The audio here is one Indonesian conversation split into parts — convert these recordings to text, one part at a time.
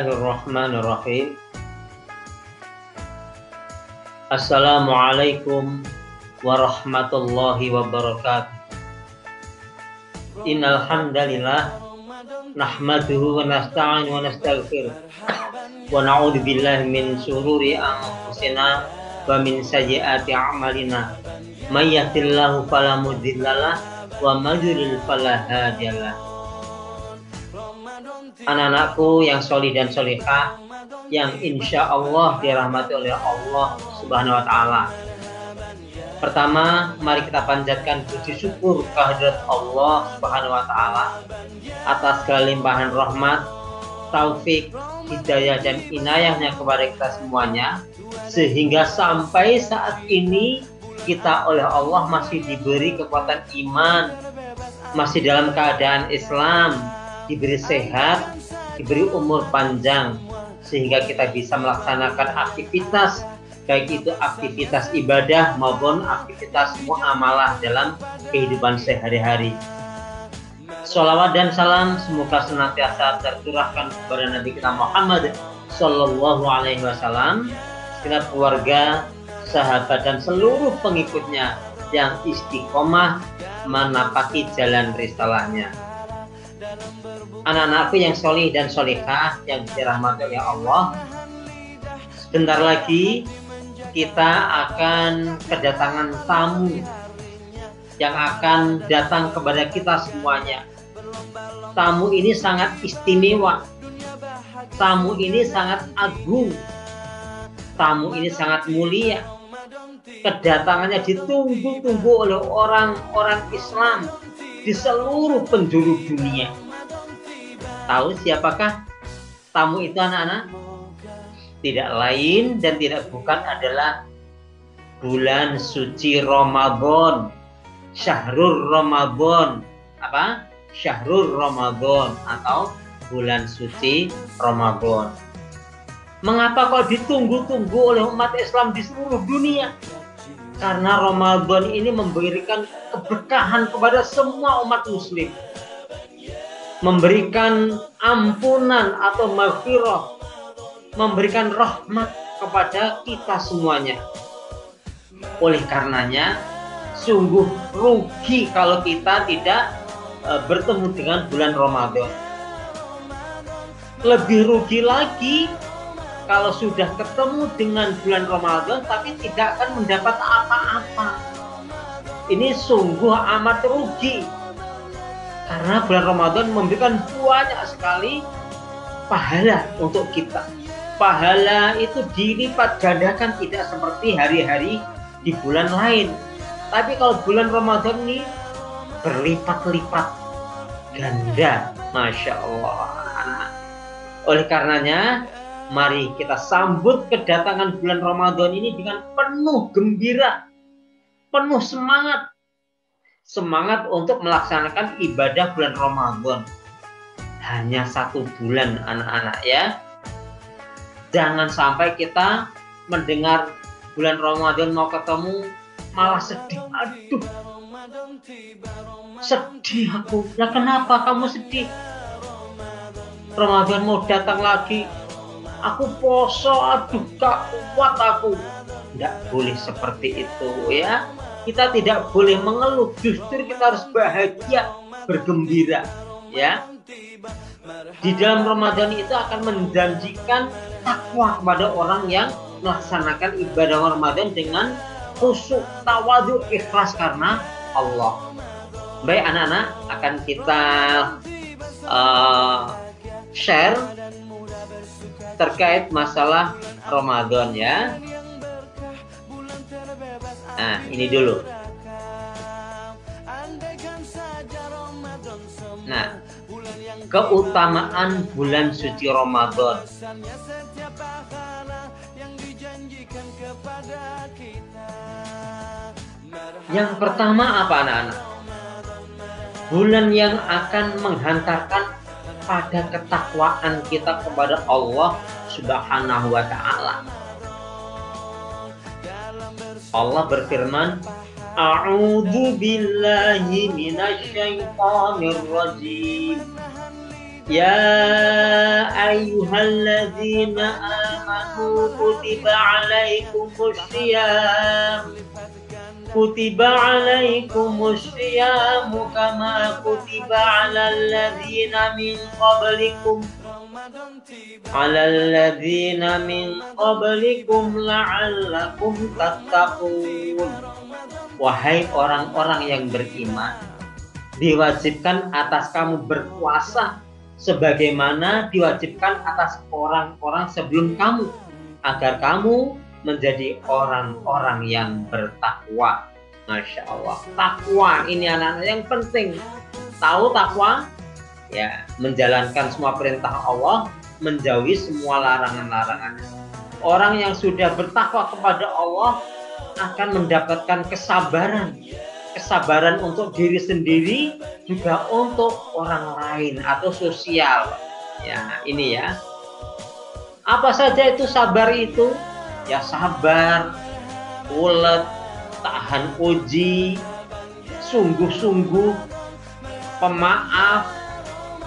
Bismillahirrahmanirrahim. Assalamualaikum warahmatullahi wabarakatuh. Innal hamdalillah nahmaduhu wa nasta'inu wa nastaghfiruh wa na'udzu billahi min shururi anfusina wa min sayyiati a'malina. May yahdihillahu fala mudhillalah wa may yudlil fala hadiyalah. Anak-anakku yang solih dan solihah, yang insya Allah dirahmati oleh Allah Subhanahu wa Ta'ala. Pertama, mari kita panjatkan puji syukur kehadirat Allah Subhanahu wa Ta'ala atas segala limpahan rahmat, taufik, hidayah dan inayahnya kepada kita semuanya, sehingga sampai saat ini kita oleh Allah masih diberi kekuatan iman, masih dalam keadaan Islam, diberi sehat, diberi umur panjang, sehingga kita bisa melaksanakan aktivitas, baik itu aktivitas ibadah maupun aktivitas muamalah dalam kehidupan sehari-hari. Sholawat dan salam semoga senantiasa tercurahkan kepada Nabi kita Muhammad Sallallahu Alaihi Wasallam, segenap keluarga, sahabat dan seluruh pengikutnya yang istiqomah menapaki jalan risalahnya. Anak-anakku yang solih dan solihah yang dirahmati oleh Allah, sebentar lagi kita akan kedatangan tamu yang akan datang kepada kita semuanya. Tamu ini sangat istimewa, tamu ini sangat agung, tamu ini sangat mulia. Kedatangannya ditunggu-tunggu oleh orang-orang Islam di seluruh penjuru dunia. Tahu siapakah tamu itu, anak-anak? Tidak lain dan tidak bukan adalah bulan suci Ramadan, Syahrul Ramadan. Apa? Syahrul Ramadan atau bulan suci Ramadan. Mengapa kok ditunggu-tunggu oleh umat Islam di seluruh dunia? Karena Ramadan ini memberikan keberkahan kepada semua umat muslim, memberikan ampunan atau maghfirah, memberikan rahmat kepada kita semuanya. Oleh karenanya sungguh rugi kalau kita tidak bertemu dengan bulan Ramadan. Lebih rugi lagi kalau sudah ketemu dengan bulan Ramadan tapi tidak akan mendapat apa-apa. Ini sungguh amat rugi, karena bulan Ramadan memberikan banyak sekali pahala untuk kita. Pahala itu dilipat gandakan, tidak seperti hari-hari di bulan lain. Tapi kalau bulan Ramadan ini berlipat-lipat ganda, Masya Allah. Oleh karenanya mari kita sambut kedatangan bulan Ramadan ini dengan penuh gembira, penuh semangat. Semangat untuk melaksanakan ibadah bulan Ramadan. Hanya 1 bulan, anak-anak ya. Jangan sampai kita mendengar bulan Ramadan mau ketemu malah sedih. Aduh, sedih aku. Lah kenapa kamu sedih? Ramadan mau datang lagi, aku poso, aduh gak kuat aku. Tidak boleh seperti itu ya. Kita tidak boleh mengeluh, justru kita harus bahagia, bergembira ya. Di dalam Ramadan itu akan menjanjikan takwa kepada orang yang melaksanakan ibadah Ramadan dengan khusyuk, tawadhu, ikhlas karena Allah. Baik anak-anak, akan kita share terkait masalah Ramadan ya. Nah, ini dulu. Nah, keutamaan bulan suci Ramadan. Yang pertama apa, anak-anak? Bulan yang akan menghantarkan pada ketakwaan kita kepada Allah Subhanahu wa Ta'ala. Allah berfirman, A'udzu billahi minasyaitonir rajim. Ya ayyuhalladzina amanu kutiba alaikumussyiyam kama kutiba alal ladzina min qablikum la'allakum tattaqun. Wahai orang-orang yang beriman, diwajibkan atas kamu berpuasa sebagaimana diwajibkan atas orang-orang sebelum kamu, agar kamu menjadi orang-orang yang bertakwa. Masya Allah, takwa ini anak-anak yang penting. Tahu takwa? Ya, menjalankan semua perintah Allah, menjauhi semua larangan-larangan. Orang yang sudah bertakwa kepada Allah akan mendapatkan kesabaran untuk diri sendiri, juga untuk orang lain atau sosial. Ya, ini ya. Apa saja itu sabar itu? Ya, sabar, ulet, tahan uji, sungguh-sungguh, pemaaf,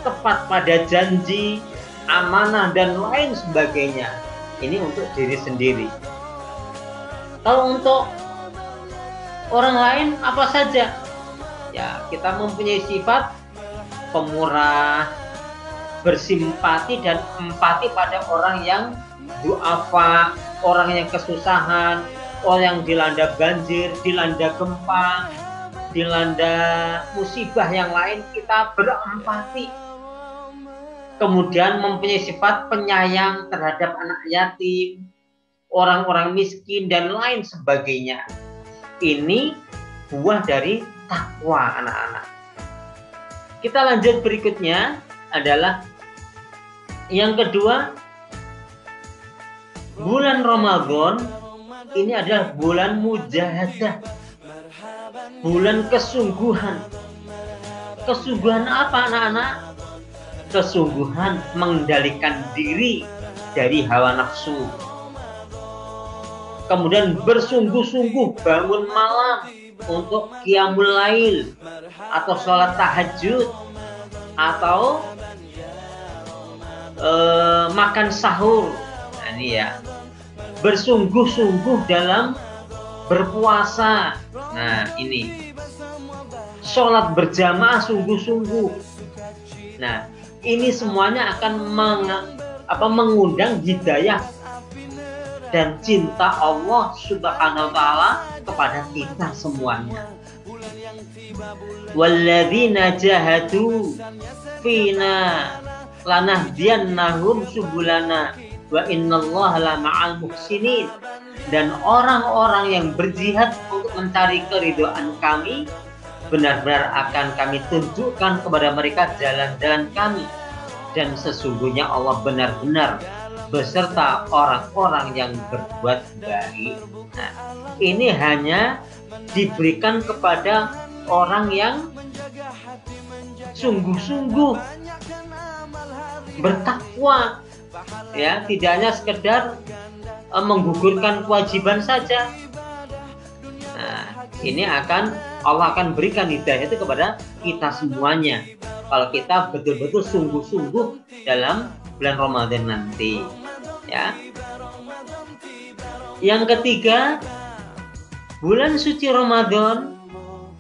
tepat pada janji, amanah, dan lain sebagainya. Ini untuk diri sendiri. Kalau untuk orang lain apa saja? Ya, kita mempunyai sifat pemurah, bersimpati dan empati pada orang yang du'afa, orang yang kesusahan, orang yang dilanda banjir, dilanda gempa, dilanda musibah yang lain, kita berempati. Kemudian mempunyai sifat penyayang terhadap anak yatim, orang-orang miskin, dan lain sebagainya. Ini buah dari takwa, anak-anak. Kita lanjut, berikutnya adalah yang kedua, bulan Ramadan ini adalah bulan mujahadah, bulan kesungguhan. Kesungguhan apa, anak-anak? Kesungguhan mengendalikan diri dari hawa nafsu. Kemudian bersungguh-sungguh bangun malam untuk qiyamul lail atau sholat tahajud atau makan sahur. Nah, ini ya, bersungguh-sungguh dalam berpuasa. Nah, ini sholat berjamaah sungguh-sungguh. Nah, ini semuanya akan mengundang hidayah dan cinta Allah Subhanahu wa ta'ala kepada kita semuanya. Walladzina jahadu fina lanahdiyannahum subulana wa innallaha lama'al muhsinin. Dan orang-orang yang berjihad untuk mencari keridhaan kami, benar-benar akan kami tunjukkan kepada mereka jalan-jalan kami, dan sesungguhnya Allah benar-benar beserta orang-orang yang berbuat baik. Nah, ini hanya diberikan kepada orang yang sungguh-sungguh bertakwa, ya, tidak hanya sekedar menggugurkan kewajiban saja. Nah, ini Allah akan berikan hidayah itu kepada kita semuanya kalau kita betul-betul sungguh-sungguh dalam bulan Ramadan nanti, ya. Yang ketiga, bulan suci Ramadan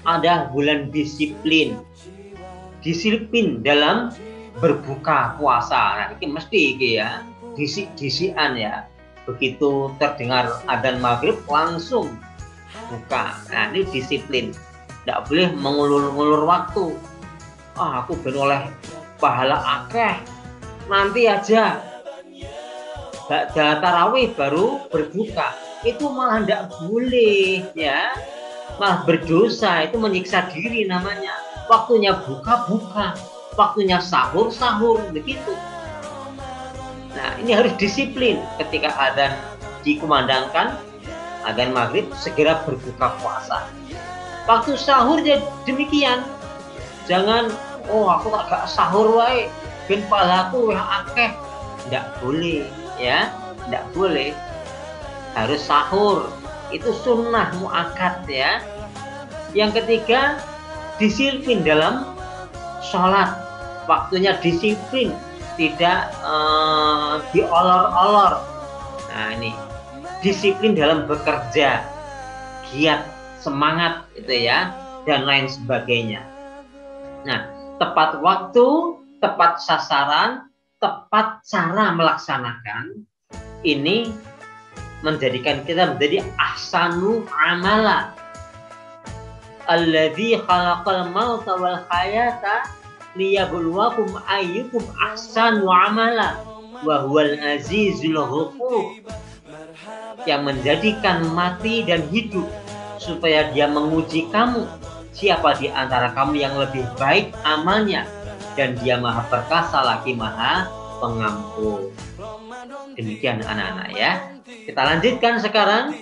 adalah bulan disiplin dalam berbuka puasa. Nah, ini mesti ya, disian ya. Begitu terdengar adzan maghrib langsung buka. Nah, ini disiplin. Tidak boleh mengulur-ngulur waktu. Aku ben oleh pahala akeh, nanti aja ba'da tarawih baru berbuka. Itu malah tidak boleh, ya. Malah berdosa, itu menyiksa diri namanya. Waktunya buka, waktunya sahur, begitu. Nah, ini harus disiplin. Ketika adzan dikumandangkan, adzan maghrib, segera berbuka puasa. Waktu sahur ya demikian. Jangan, aku gak sahur wae, ben palaku weh akeh. Tidak boleh, ya. Tidak boleh. Harus sahur. Itu sunnah muakkad, ya. Yang ketiga, disiplin dalam sholat. waktunya disiplin, tidak diolor-olor. Nah ini disiplin dalam bekerja, giat, semangat itu ya, dan lain sebagainya. Nah, tepat waktu, tepat sasaran, tepat cara melaksanakan ini menjadikan kita menjadi ahsanu amala. Alladzi khalaqal mauta wal hayata liyabluwakum ayyukum ahsanu amala wa huwal azizul ghafur. Yang menjadikan mati dan hidup supaya dia menguji kamu siapa di antara kamu yang lebih baik amalnya, dan dia maha perkasa lagi maha pengampun. Demikian anak-anak ya. Kita lanjutkan sekarang.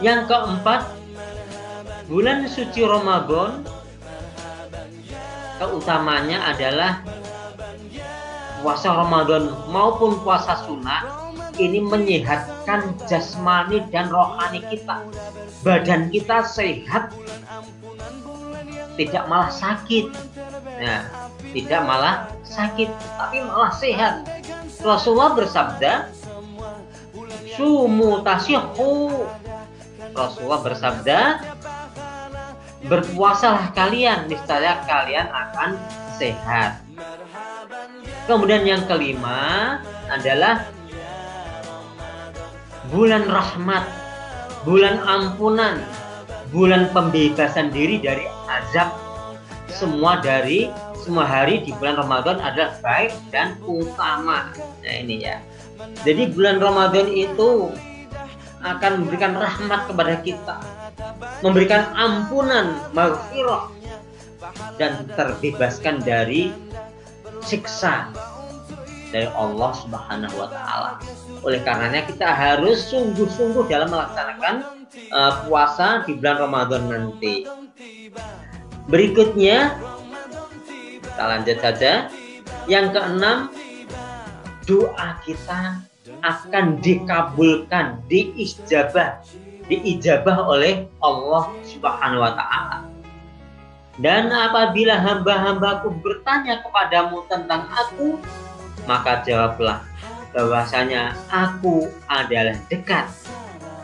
Yang keempat, bulan suci Ramadan keutamanya adalah puasa Ramadan maupun puasa sunnah ini menyehatkan jasmani dan rohani kita. Badan kita sehat, tidak malah sakit. Nah, tidak malah sakit, tapi malah sehat. Rasulullah bersabda, "Sumu tasihhu." Rasulullah bersabda, berpuasalah kalian, niscaya kalian akan sehat. Kemudian yang kelima adalah bulan rahmat, bulan ampunan, bulan pembebasan diri dari azab. Semua hari di bulan Ramadan adalah baik dan utama. Nah ini ya. Jadi bulan Ramadan itu akan memberikan rahmat kepada kita, memberikan ampunan, maghfirah, dan terbebaskan dari siksa dari Allah Subhanahu wa Ta'ala. Oleh karenanya kita harus sungguh-sungguh dalam melaksanakan puasa di bulan Ramadan nanti. Berikutnya kita lanjut saja. Yang keenam, doa kita akan dikabulkan, diijabah oleh Allah Subhanahu wa Ta'ala. Dan apabila hamba-hambaku bertanya kepadamu tentang aku, maka jawablah bahwasanya aku adalah dekat.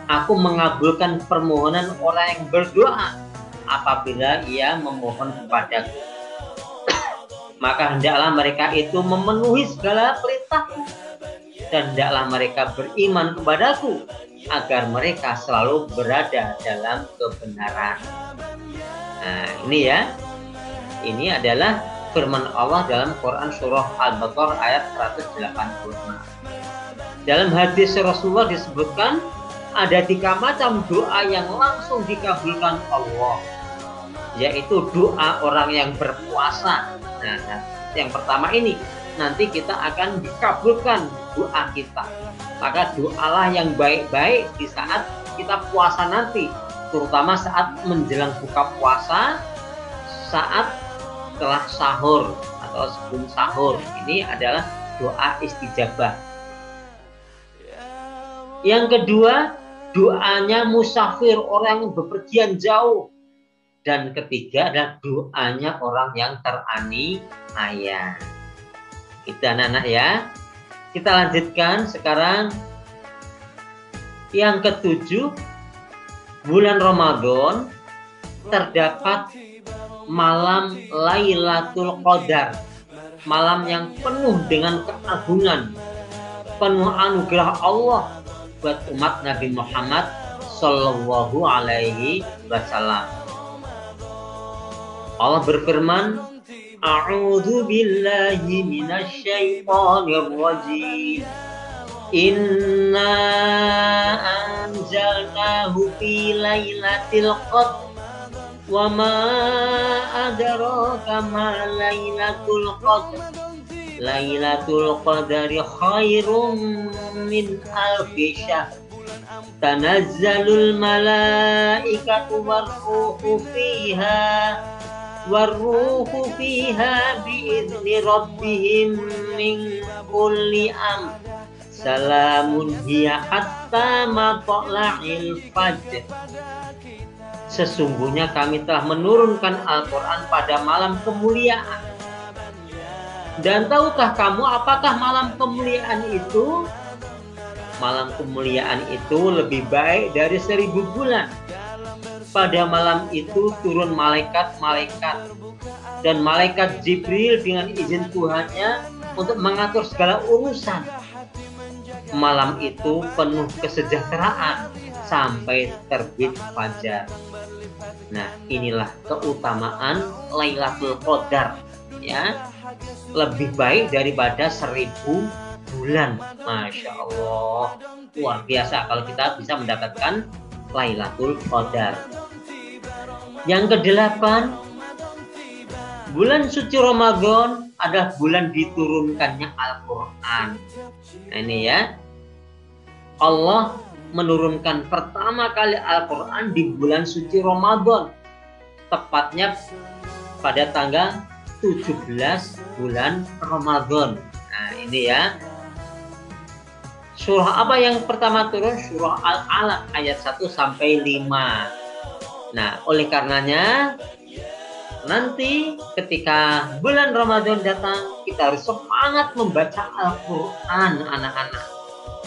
Aku mengabulkan permohonan orang yang berdoa apabila ia memohon kepadaku. Maka hendaklah mereka itu memenuhi segala perintahku, dan hendaklah mereka beriman kepadaku agar mereka selalu berada dalam kebenaran. Nah ini ya, ini adalah firman Allah dalam Quran surah Al-Baqarah ayat 186. Dalam hadis Rasulullah disebutkan ada 3 macam doa yang langsung dikabulkan Allah, yaitu doa orang yang berpuasa. Nah, yang pertama ini nanti kita akan dikabulkan doa kita. Maka doalah yang baik-baik di saat kita puasa nanti, terutama saat menjelang buka puasa, saat setelah sahur atau sebelum sahur. Ini adalah doa istijabah. Yang kedua, doanya musafir, orang yang bepergian jauh. Dan ketiga adalah doanya orang yang teraniaya. Itu anak-anak ya. Kita lanjutkan sekarang. Yang ketujuh, bulan Ramadan terdapat malam Lailatul Qadar, malam yang penuh dengan keagungan, penuh anugerah Allah buat umat Nabi Muhammad Sallallahu Alaihi Wasallam. Allah berfirman, A'udzu billahi minasyaitonir rajim. Inna anzalnahu fi lailatul qadr wa ma adraka ma lailatul qadr. Lailatul qadri khairum min alfi syahr. Tanazzalul malaikatu warruhu fiha bi'izni rabbihim min kulli amr. Salamun hiya hatta matla'il fajr. Sesungguhnya kami telah menurunkan Al-Quran pada malam kemuliaan. Dan tahukah kamu apakah malam kemuliaan itu? Malam kemuliaan itu lebih baik dari 1000 bulan. Pada malam itu turun malaikat-malaikat dan malaikat Jibril dengan izin Tuhannya untuk mengatur segala urusan. Malam itu penuh kesejahteraan sampai terbit fajar. Nah, inilah keutamaan Lailatul Qadar, ya. Lebih baik daripada 1000 bulan. Masya Allah, luar biasa kalau kita bisa mendapatkan Lailatul Qadar. Yang ke-8, bulan suci Ramadan adalah bulan diturunkannya Al-Quran. Nah, ini ya, Allah menurunkan pertama kali Al-Quran di bulan suci Ramadan, tepatnya pada tanggal 17 bulan Ramadan. Nah, ini ya. Surah apa yang pertama turun? Surah Al-Alaq ayat 1 sampai 5. Nah, oleh karenanya nanti ketika bulan Ramadan datang, kita harus semangat membaca Al-Quran, anak-anak.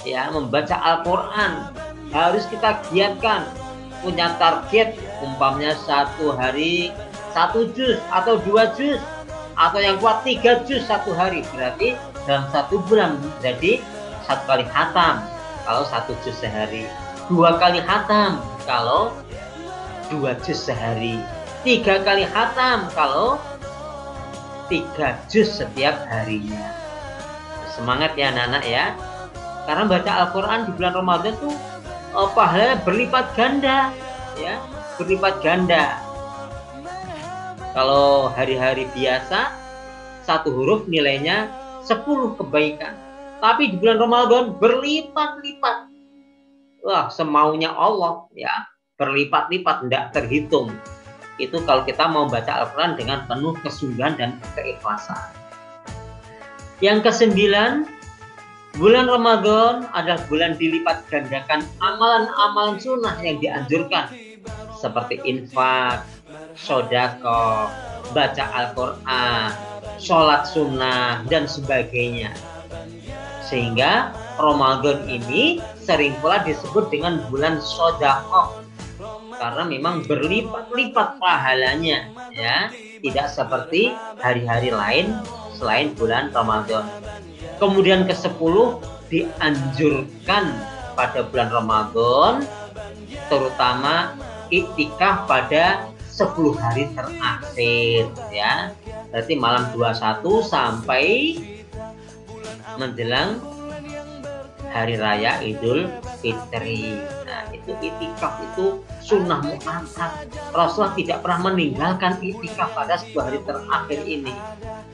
Ya, membaca Al-Quran harus kita giatkan. Punya target, umpamanya 1 hari 1 juz atau 2 juz, atau yang kuat 3 juz 1 hari. Berarti dalam 1 bulan jadi 1 kali khatam kalau 1 juz sehari, 2 kali khatam kalau 2 juz sehari, 3 kali khatam kalau 3 juz setiap harinya. Semangat ya anak-anak ya, karena baca Al-Quran di bulan Ramadan tuh pahalanya berlipat ganda, ya, berlipat ganda. Kalau hari-hari biasa 1 huruf nilainya 10 kebaikan, tapi di bulan Ramadan berlipat-lipat. Wah, semaunya Allah, ya, berlipat-lipat, tidak terhitung. Itu kalau kita mau baca Al-Quran dengan penuh kesungguhan dan keikhlasan. Yang ke-9, bulan Ramadan adalah bulan dilipat gandakan amalan-amalan sunnah yang dianjurkan, seperti infak, sedekah, baca Al-Quran, sholat sunnah, dan sebagainya. Sehingga Ramadan ini sering pula disebut dengan bulan sedekah, karena memang berlipat-lipat pahalanya, ya, tidak seperti hari-hari lain selain bulan Ramadan. Kemudian ke-10, dianjurkan pada bulan Ramadan terutama iktikaf pada 10 hari terakhir, ya. Berarti malam 21 sampai menjelang hari raya Idul Fitri. Nah, itu iktikaf itu sunnah muakkad. Rasulullah tidak pernah meninggalkan iktikaf pada 10 hari terakhir ini.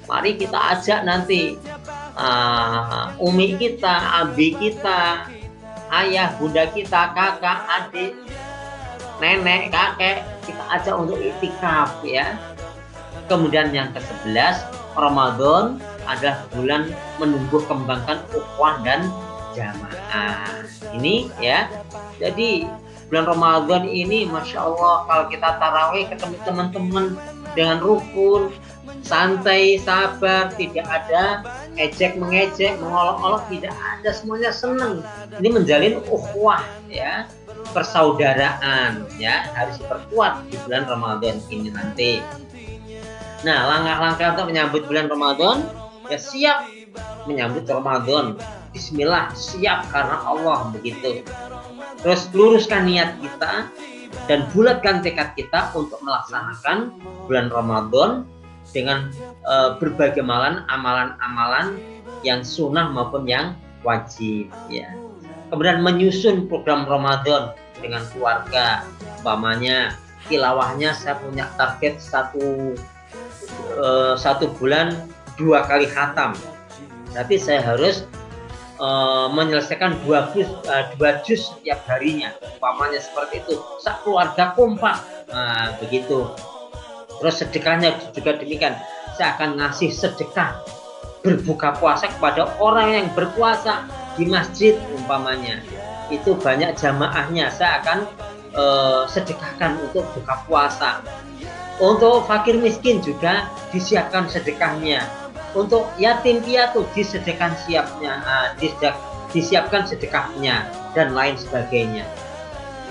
Mari kita ajak nanti umi kita, abi kita, ayah, bunda kita, kakak, adik, nenek, kakek, kita ajak untuk iktikaf, ya. Kemudian yang ke-11, Ramadan adalah bulan menumbuh kembangkan ukhuwah dan jamaah. Ini ya, jadi bulan Ramadan ini Masya Allah, kalau kita tarawih ketemu teman-teman dengan rukun, santai, sabar, tidak ada ejek mengejek, mengolok-olok, tidak ada, semuanya senang. Ini menjalin ukhuwah, ya, persaudaraan, ya, harus diperkuat di bulan Ramadan ini nanti. Nah, langkah-langkah untuk menyambut bulan Ramadan, ya, siap menyambut Ramadan. Bismillah, siap karena Allah, begitu. Terus luruskan niat kita dan bulatkan tekad kita untuk melaksanakan bulan Ramadan dengan berbagai amalan-amalan yang sunnah maupun yang wajib, ya. Kemudian menyusun program Ramadan dengan keluarga, umpamanya tilawahnya saya punya target satu bulan 2 kali khatam, berarti saya harus menyelesaikan 2 juz setiap harinya, umpamanya seperti itu. Sak keluarga kompak, nah, begitu. Terus sedekahnya juga demikian, saya akan ngasih sedekah berbuka puasa kepada orang yang berpuasa di masjid, umpamanya itu banyak jamaahnya, saya akan sedekahkan untuk buka puasa. Untuk fakir miskin juga disiapkan sedekahnya. Untuk yatim piatu disiapkan sedekahnya dan lain sebagainya.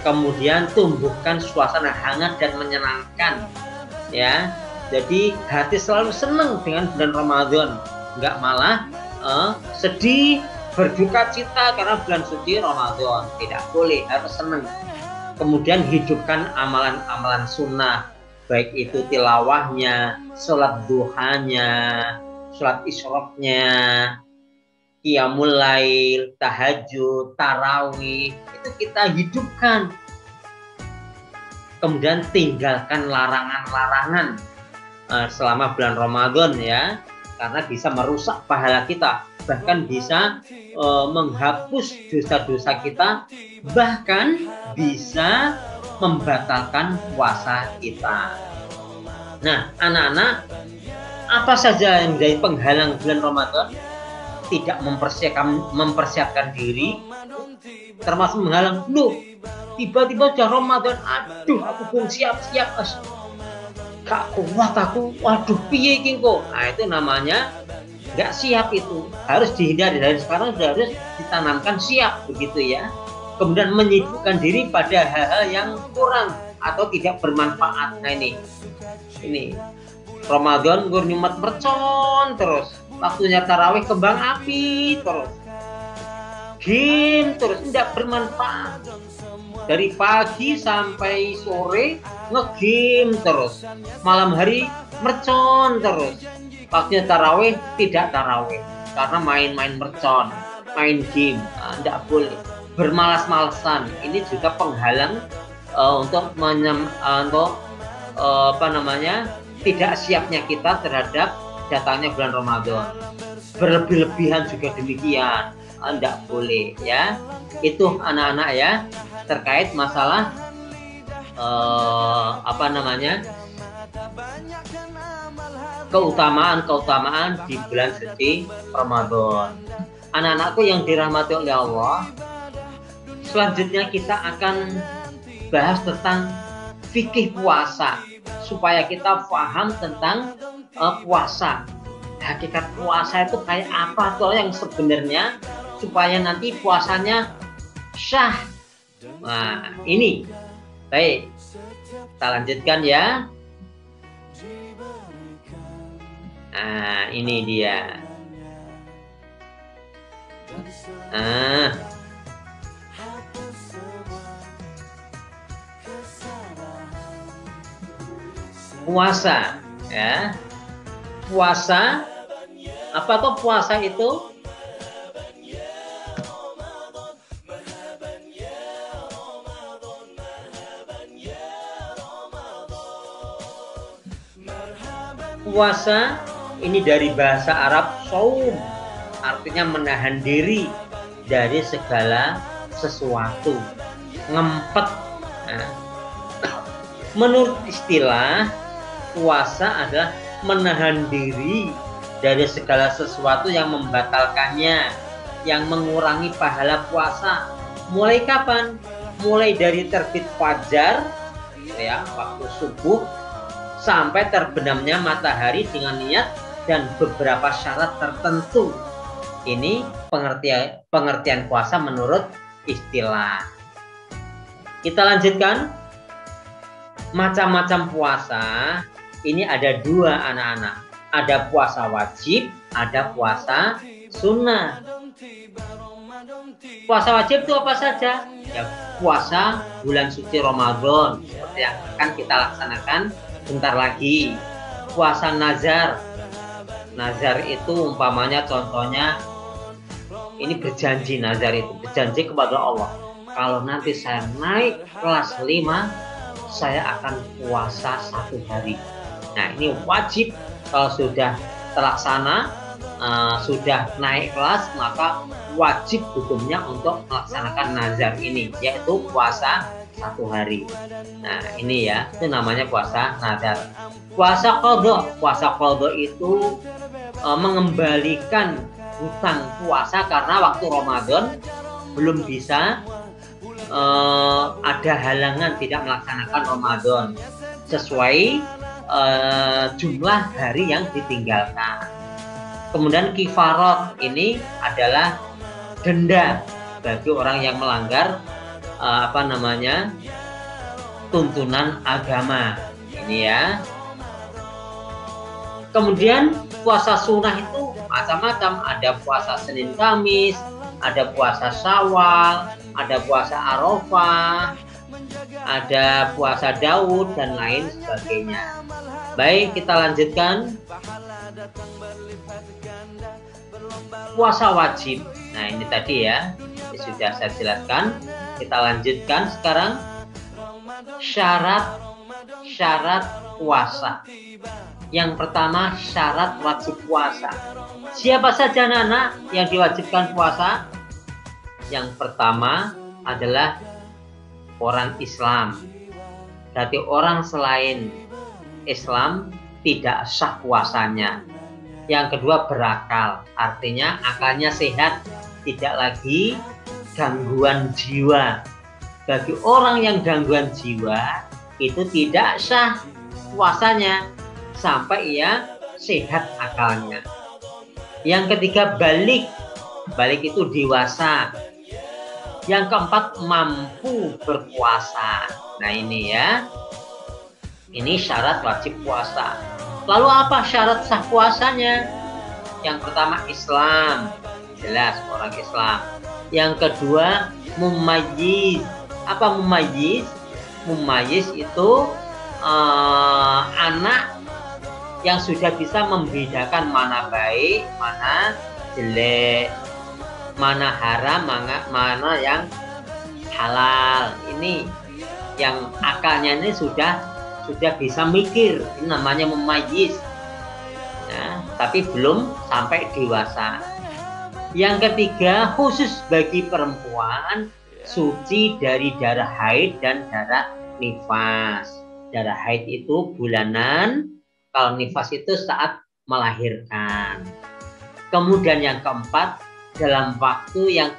Kemudian tumbuhkan suasana hangat dan menyenangkan, ya. Jadi hati selalu senang dengan bulan Ramadan, nggak malah sedih, berduka cita karena bulan suci Ramadan. Tidak boleh, harus senang. Kemudian hidupkan amalan-amalan sunnah, baik itu tilawahnya, sholat duhanya, sholat isyraqnya, qiyamul lail, tahajud, tarawih, itu kita hidupkan. Kemudian tinggalkan larangan-larangan selama bulan Ramadan, ya, karena bisa merusak pahala kita, bahkan bisa menghapus dosa-dosa kita, bahkan bisa membatalkan puasa kita. Nah, anak-anak, apa saja yang menjadi penghalang bulan Ramadan? Tidak mempersiapkan diri, termasuk menghalang. Loh, tiba-tiba sudah Ramadan, aduh aku belum siap-siap, gak kuat aku, waduh piye iki kok. Nah, itu namanya gak siap. Itu harus dihindari. Dari sekarang sudah harus ditanamkan siap, begitu ya. Kemudian menyibukkan diri pada hal-hal yang kurang atau tidak bermanfaat. Nah, ini Ramadan gur nyumat mercon terus, waktunya tarawih kembang api terus, game terus, tidak bermanfaat. Dari pagi sampai sore ngegame terus, malam hari mercon terus, waktunya tarawih tidak tarawih karena main-main mercon, main game. Tidak boleh. Bermalas-malasan ini juga penghalang untuk tidak siapnya kita terhadap datangnya bulan Ramadan. Berlebih-lebihan juga demikian, tidak boleh, ya. Itu anak-anak, ya, terkait masalah keutamaan di bulan suci Ramadan. Anak-anakku yang dirahmati oleh Allah, selanjutnya kita akan bahas tentang fikih puasa, supaya kita paham tentang puasa. Hakikat puasa itu kayak apa tuh yang sebenarnya, supaya nanti puasanya sah. Nah, ini baik, kita lanjutkan, ya. Nah, ini dia. Puasa, ya. Puasa, apa tuh puasa itu? Puasa ini dari bahasa Arab shaum, artinya menahan diri dari segala sesuatu, ngempet. Nah, menurut istilah, puasa adalah menahan diri dari segala sesuatu yang membatalkannya, yang mengurangi pahala puasa. Mulai kapan? Mulai dari terbit fajar, ya, waktu subuh, sampai terbenamnya matahari dengan niat dan beberapa syarat tertentu. Ini pengertian puasa menurut istilah. Kita lanjutkan. Macam-macam puasa ini ada dua, anak-anak. Ada puasa wajib, ada puasa sunnah. Puasa wajib itu apa saja? Ya, puasa bulan suci Ramadan, seperti yang akan kita laksanakan bentar lagi. Puasa nazar. Nazar itu umpamanya, contohnya, ini berjanji. Nazar itu berjanji kepada Allah, kalau nanti saya naik kelas 5, saya akan puasa 1 hari. Nah, ini wajib. Kalau sudah terlaksana, sudah naik kelas, maka wajib hukumnya untuk melaksanakan nazar ini, yaitu puasa 1 hari. Nah, ini, ya, itu namanya puasa nazar. Puasa qadha. Puasa qadha itu mengembalikan hutang puasa karena waktu Ramadan belum bisa ada halangan tidak melaksanakan Ramadan sesuai jumlah hari yang ditinggalkan. Kemudian kifarat ini adalah denda bagi orang yang melanggar tuntunan agama ini ya. Kemudian puasa sunnah itu macam-macam, ada puasa Senin Kamis, ada puasa Syawal, ada puasa Arafah, ada puasa Daud dan lain sebagainya. Baik, kita lanjutkan. Puasa wajib. Nah, ini tadi ya, sudah saya jelaskan. Kita lanjutkan sekarang. Syarat puasa. Yang pertama, syarat wajib puasa. Siapa saja anak yang diwajibkan puasa? Yang pertama adalah orang Islam. Berarti orang selain Islam tidak sah puasanya. Yang kedua, berakal. Artinya akalnya sehat, tidak lagi gangguan jiwa. Bagi orang yang gangguan jiwa itu tidak sah puasanya sampai ia sehat akalnya. Yang ketiga, balik. Balik itu dewasa. Yang keempat, mampu berpuasa. Nah, ini ya. Ini syarat wajib puasa. Lalu apa syarat sah puasanya? Yang pertama, Islam. Jelas orang Islam. Yang kedua, mumayyiz. Apa mumayyiz? Mumayyiz itu anak yang sudah bisa membedakan mana baik, mana jelek, mana haram, mana yang halal. Ini yang akalnya ini sudah bisa mikir. Ini namanya mumayyiz. Ya, tapi belum sampai dewasa. Yang ketiga, khusus bagi perempuan, suci dari darah haid dan darah nifas. Darah haid itu bulanan, kalau nifas itu saat melahirkan. Kemudian yang keempat, dalam waktu yang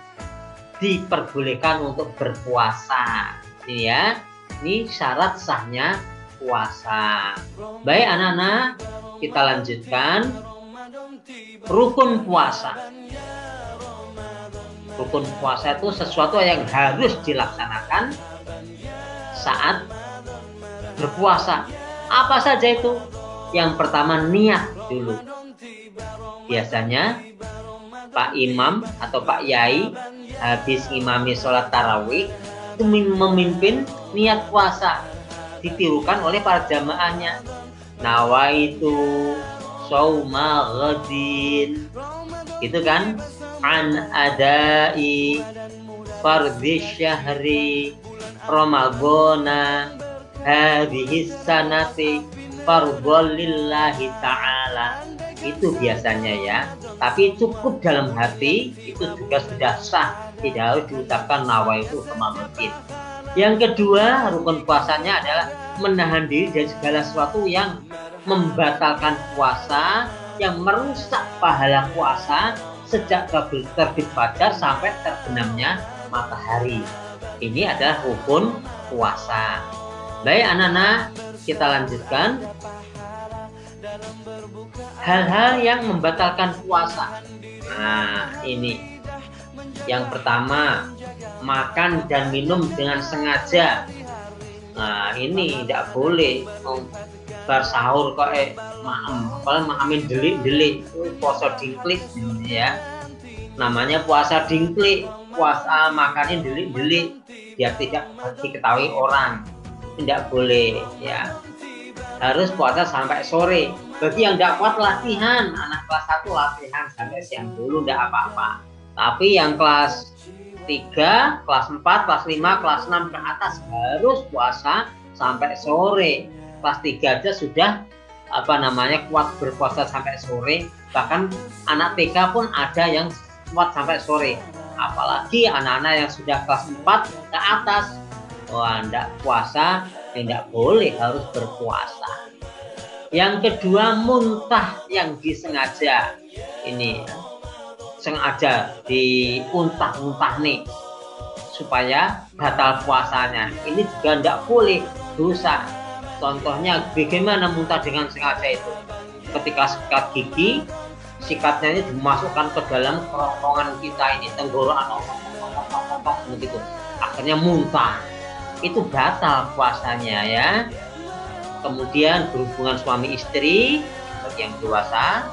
diperbolehkan untuk berpuasa. Ini ya, ini syarat sahnya puasa. Baik anak-anak, kita lanjutkan. Rukun puasa. Rukun puasa itu sesuatu yang harus dilaksanakan saat berpuasa. Apa saja itu? Yang pertama, niat dulu. Biasanya Pak Imam atau Pak Yai habis ngimami sholat tarawih itu memimpin niat puasa, ditirukan oleh para jamaahnya. Nawaitu shauma ghadin, gitu kan? An adai fardhi syahri ramadhana hadhihi sanati fardhul lillahi ta'ala. Itu biasanya ya. Tapi cukup dalam hati, itu juga sudah sah, tidak harus diucapkan nawaitu semakin. Yang kedua, rukun puasanya adalah menahan diri dari segala sesuatu yang membatalkan puasa, yang merusak pahala puasa sejak terbit fajar sampai terbenamnya matahari. Ini adalah rukun puasa. Baik anak-anak, kita lanjutkan. Hal-hal yang membatalkan puasa. Nah, ini. Yang pertama, makan dan minum dengan sengaja. Nah, ini tidak boleh. Bar sahur kok mahamin delik-delik, puasa dingklik ya. Namanya puasa dingklik, puasa makannya delik-delik biar tidak diketahui orang. Tidak boleh ya. Harus puasa sampai sore. Bagi yang tidak kuat latihan, anak kelas 1 latihan sampai siang dulu, tidak apa-apa. Tapi yang kelas 3, kelas 4, kelas 5, kelas 6 ke atas harus puasa sampai sore. Kelas 3 aja sudah kuat berpuasa sampai sore. Bahkan anak TK pun ada yang kuat sampai sore. Apalagi anak-anak yang sudah kelas 4 ke atas. Wah, tidak puasa, tidak boleh, harus berpuasa. Yang kedua, muntah yang disengaja. Ini sengaja diuntah-untah nih supaya batal puasanya. Ini juga tidak boleh, dosa. Contohnya bagaimana muntah dengan sengaja itu? Ketika sikat gigi, sikatnya ini dimasukkan ke dalam kerongkongan kita ini, tenggorokan, begitu. Akhirnya muntah. Itu batal puasanya ya. Kemudian berhubungan suami istri bagi yang dewasa,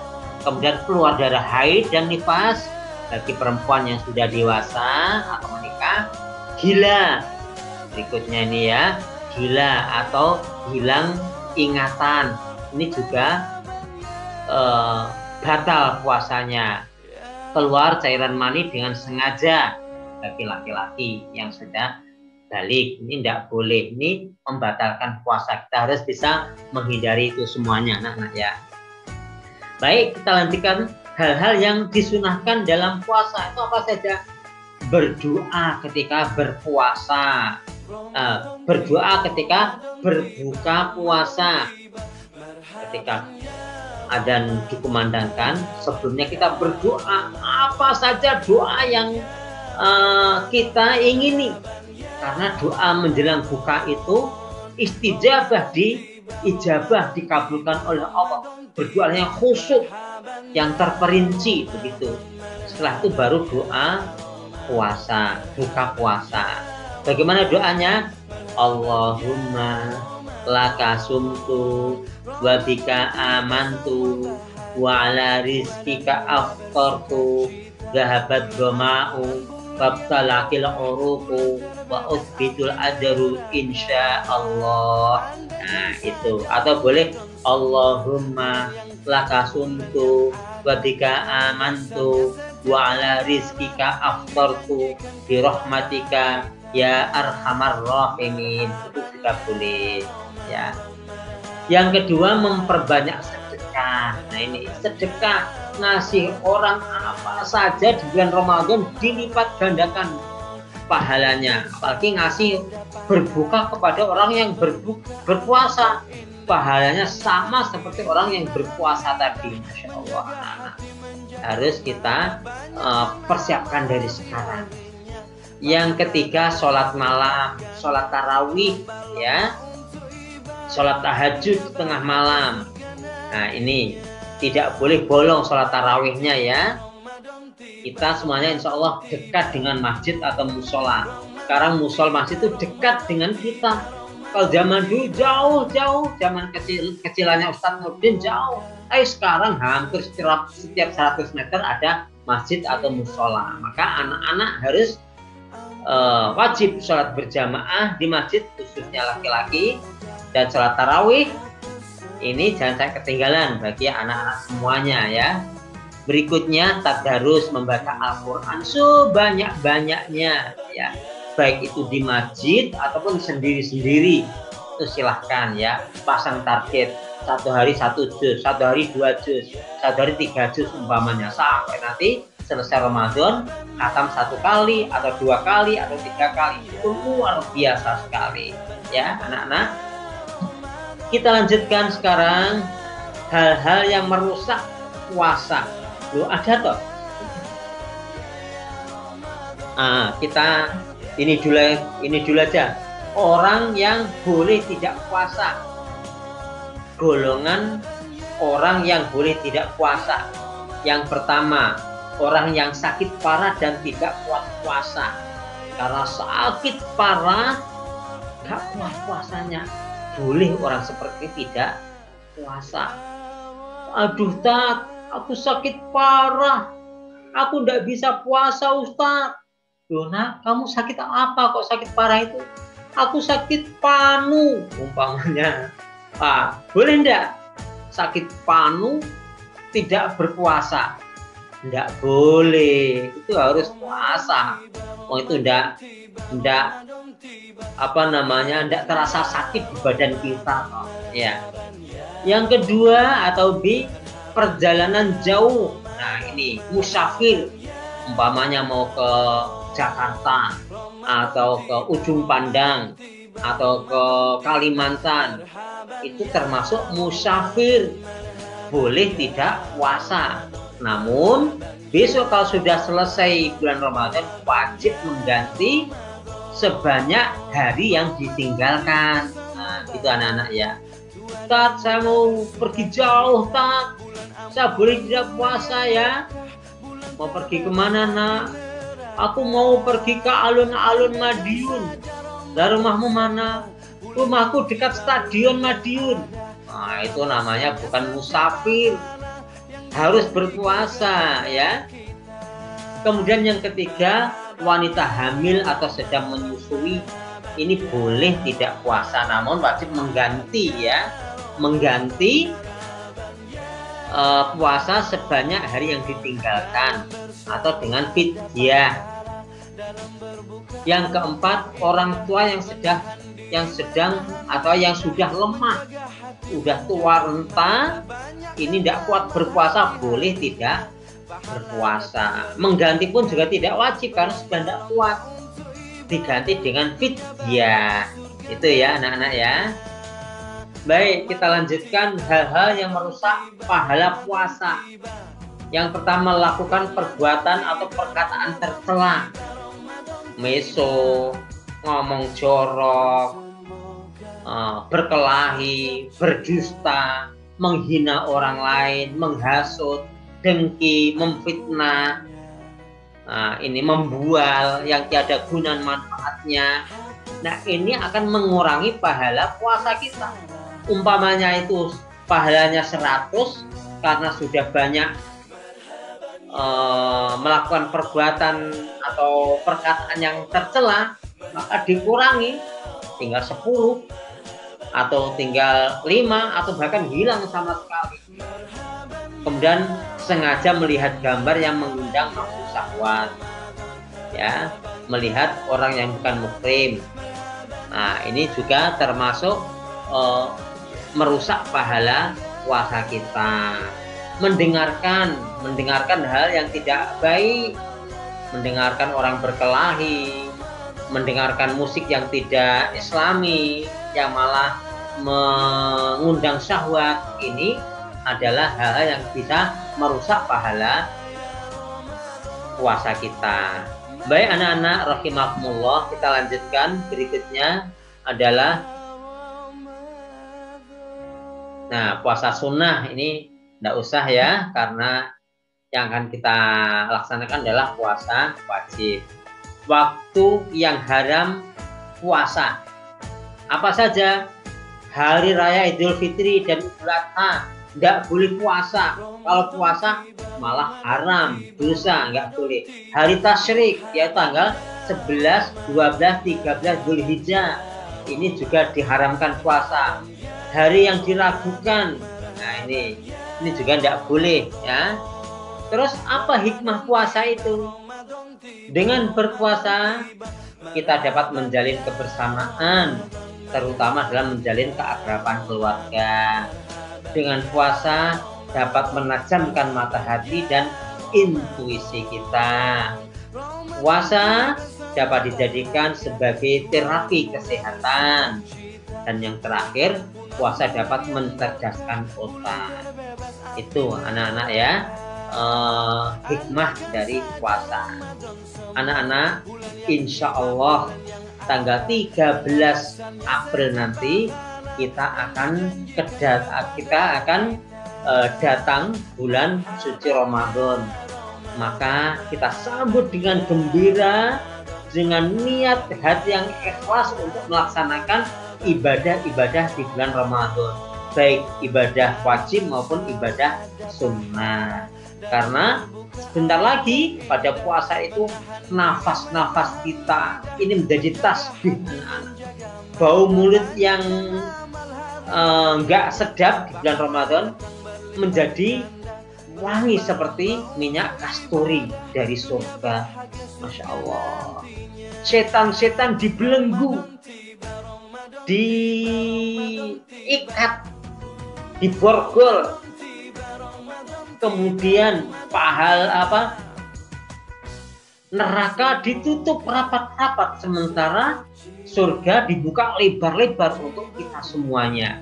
kemudian keluar darah haid dan nifas bagi perempuan yang sudah dewasa atau menikah, gila. Berikutnya ini ya, gila atau hilang ingatan. Ini juga batal puasanya. Keluar cairan mani dengan sengaja bagi laki-laki yang sudah balik, ini tidak boleh. Ini membatalkan puasa. Kita harus bisa menghindari itu semuanya, anak-anak ya. Baik, kita lanjutkan hal-hal yang disunahkan dalam puasa. Itu apa saja? Berdoa ketika berpuasa, berdoa ketika berbuka puasa. Ketika adzan dikumandangkan, sebelumnya kita berdoa apa saja doa yang kita ingini, karena doa menjelang buka itu istijabah, ijabah dikabulkan oleh Allah. Berdoa yang khusyuk, yang terperinci begitu. Setelah itu baru doa puasa, buka puasa. Bagaimana doanya? Allahumma laka sumtu wa bika amantu wa ala rizkika aftartu zahabat dhama'u wabtalakil uruqu wa uthbitul ajru insyaallah. Nah itu, atau boleh Allahumma laka sumtu wa bika amantu wa ala rizkika aftartu bi rahmatika ya arhamar rahimin. Itu juga boleh ya. Yang kedua, memperbanyak sedekah. Nah ini sedekah, ngasih orang apa saja di bulan Ramadan dilipat gandakan pahalanya. Apalagi ngasih berbuka kepada orang yang berpuasa, pahalanya sama seperti orang yang berpuasa tadi. Masya Allah, anak-anak. Harus kita persiapkan dari sekarang. Yang ketiga, sholat malam, sholat tarawih ya, sholat tahajud tengah malam. Nah ini tidak boleh bolong sholat tarawihnya ya. Kita semuanya insya Allah dekat dengan masjid atau musola. Sekarang musol masjid itu dekat dengan kita. Kalau zaman dulu jauh-jauh, zaman kecilannya Ustadz Nurdin jauh. Tapi sekarang hampir setiap 100 meter ada masjid atau musola. Maka anak-anak harus wajib sholat berjamaah di masjid, khususnya laki-laki, dan sholat tarawih ini jangan sampai ketinggalan bagi anak-anak semuanya ya. Berikutnya tadarus, membaca Al-Quran sebanyak-banyaknya ya, baik itu di masjid ataupun sendiri-sendiri. Itu silahkan ya, pasang target satu hari 1 juz, satu hari 2 juz, satu hari 3 juz umpamanya, sampai nanti selesai Ramadan khatam 1 kali atau 2 kali atau 3 kali. Itu luar biasa sekali ya anak-anak. Kita lanjutkan sekarang hal-hal yang merusak puasa. Loh, ada toh? Kita ini dulu aja. Orang yang boleh tidak puasa. Golongan orang yang boleh tidak puasa. Yang pertama, orang yang sakit parah dan tidak kuat puasa. Karena sakit parah, gak kuat puasanya. Boleh orang seperti tidak puasa. Aduh Tat, aku sakit parah, aku tidak bisa puasa Ustaz. Loh nak, kamu sakit apa kok sakit parah itu? Aku sakit panu umpamanya. Boleh enggak sakit panu tidak berpuasa? Enggak boleh, itu harus puasa. Itu enggak enggak terasa sakit di badan kita ya. Yang kedua, atau B, perjalanan jauh. Nah ini musafir, umpamanya mau ke Jakarta atau ke Ujung Pandang atau ke Kalimantan, itu termasuk musafir, boleh tidak puasa. Namun besok kalau sudah selesai bulan Ramadan wajib mengganti sebanyak hari yang ditinggalkan. Nah, itu anak-anak ya. Tat, saya mau pergi jauh, Tat. Saya boleh tidak puasa ya? Mau pergi kemana, nak? Aku mau pergi ke alun-alun Madiun. Lah, rumahmu mana? Rumahku dekat Stadion Madiun. Nah, itu namanya bukan musafir. Harus berpuasa ya. Kemudian yang ketiga, wanita hamil atau sedang menyusui ini boleh tidak puasa, namun wajib mengganti ya. Mengganti puasa sebanyak hari yang ditinggalkan atau dengan fidyah. Yang keempat, orang tua yang sedang atau yang sudah lemah, sudah tua renta, ini tidak kuat berpuasa, boleh tidak berpuasa. Mengganti pun juga tidak wajib karena sudah tidak kuat, diganti dengan fidyah. Itu ya anak-anak ya. Baik, kita lanjutkan hal-hal yang merusak pahala puasa. Yang pertama, lakukan perbuatan atau perkataan tercela. Meso, ngomong jorok, berkelahi, berdusta, menghina orang lain, menghasut, dengki, memfitnah, ini membual yang tiada guna manfaatnya. Nah, ini akan mengurangi pahala puasa kita. Umpamanya itu pahalanya 100 karena sudah banyak melakukan perbuatan atau perkataan yang tercela, maka dikurangi tinggal 10 atau tinggal 5 atau bahkan hilang sama sekali. Kemudian sengaja melihat gambar yang mengundang nafsu syahwat, ya, melihat orang yang bukan muhrim. Nah, ini juga termasuk merusak pahala puasa kita. Mendengarkan hal yang tidak baik, mendengarkan orang berkelahi, mendengarkan musik yang tidak islami, yang malah mengundang syahwat, ini adalah hal yang bisa merusak pahala puasa kita. Baik anak-anak rahimakumullah, kita lanjutkan. Berikutnya adalah puasa sunnah. Ini tidak usah ya, karena yang akan kita laksanakan adalah puasa wajib. Waktu yang haram puasa apa saja? Hari raya Idul Fitri dan Idul Adha tidak boleh puasa. Kalau puasa malah haram, dosa, nggak boleh. Hari tasyrik yaitu tanggal 11, 12, 13 Dzulhijjah, ini juga diharamkan puasa. Hari yang diragukan, nah ini juga tidak boleh ya. Terus apa hikmah puasa itu? Dengan berpuasa kita dapat menjalin kebersamaan, terutama dalam menjalin keakraban keluarga. Dengan puasa dapat menajamkan mata hati dan intuisi kita. Puasa dapat dijadikan sebagai terapi kesehatan. Dan yang terakhir, puasa dapat mencerdaskan otak. Itu anak-anak ya, hikmah dari puasa. Anak-anak, insya Allah tanggal 13 April nanti kita akan datang bulan suci Ramadan. Maka kita sambut dengan gembira, dengan niat hati yang ikhlas untuk melaksanakan ibadah-ibadah di bulan Ramadan, baik ibadah wajib maupun ibadah sunnah. Karena sebentar lagi pada puasa itu nafas-nafas kita ini menjadi tasbih anak-anak. Bau mulut yang enggak sedap di bulan Ramadan menjadi wangi seperti minyak kasturi dari surga. Masya Allah. Setan-setan dibelenggu, diikat, diborgol, kemudian neraka ditutup rapat-rapat, sementara surga dibuka lebar-lebar untuk kita semuanya.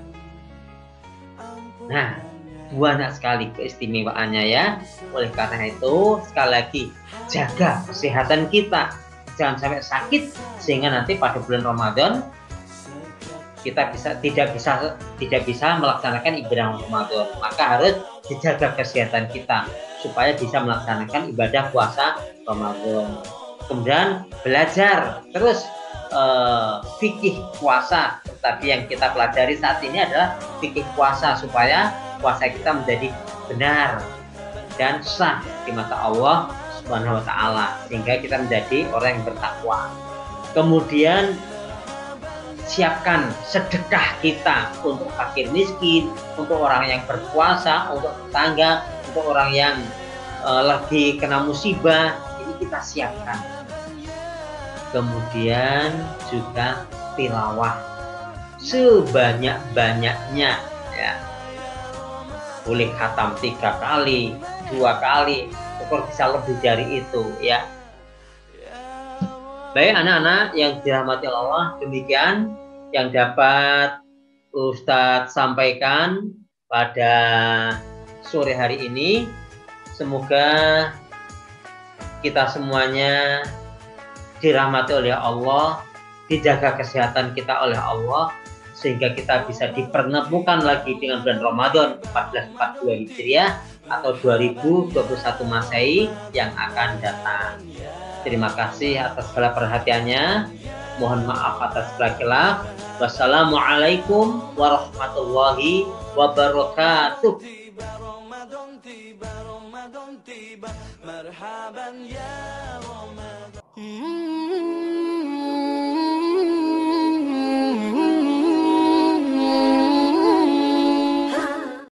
Nah, banyak sekali keistimewaannya ya. Oleh karena itu, sekali lagi jaga kesehatan kita, jangan sampai sakit, sehingga nanti pada bulan Ramadan kita tidak bisa melaksanakan ibadah Ramadan. Maka harus dijaga kesehatan kita supaya bisa melaksanakan ibadah puasa Ramadan. Kemudian belajar terus fikih puasa. Tapi yang kita pelajari saat ini adalah fikih puasa, supaya puasa kita menjadi benar dan sah di mata Allah Subhanahu wa Ta'ala, sehingga kita menjadi orang yang bertakwa. Kemudian siapkan sedekah kita untuk fakir miskin, untuk orang yang berpuasa, untuk tetangga, untuk orang yang lagi kena musibah. Ini kita siapkan. Kemudian juga tilawah sebanyak-banyaknya, ya. Boleh khatam 3 kali, 2 kali, syukur bisa lebih dari itu, ya. Baik anak-anak yang dirahmati Allah, demikian yang dapat Ustadz sampaikan pada sore hari ini. Semoga kita semuanya dirahmati oleh Allah, dijaga kesehatan kita oleh Allah, sehingga kita bisa dipertemukan lagi dengan bulan Ramadan 1442 Hijriah atau 2021 Masehi yang akan datang. Terima kasih atas segala perhatiannya. Mohon maaf atas segala khilaf. Wassalamualaikum warahmatullahi wabarakatuh. مرحبا يا رمضان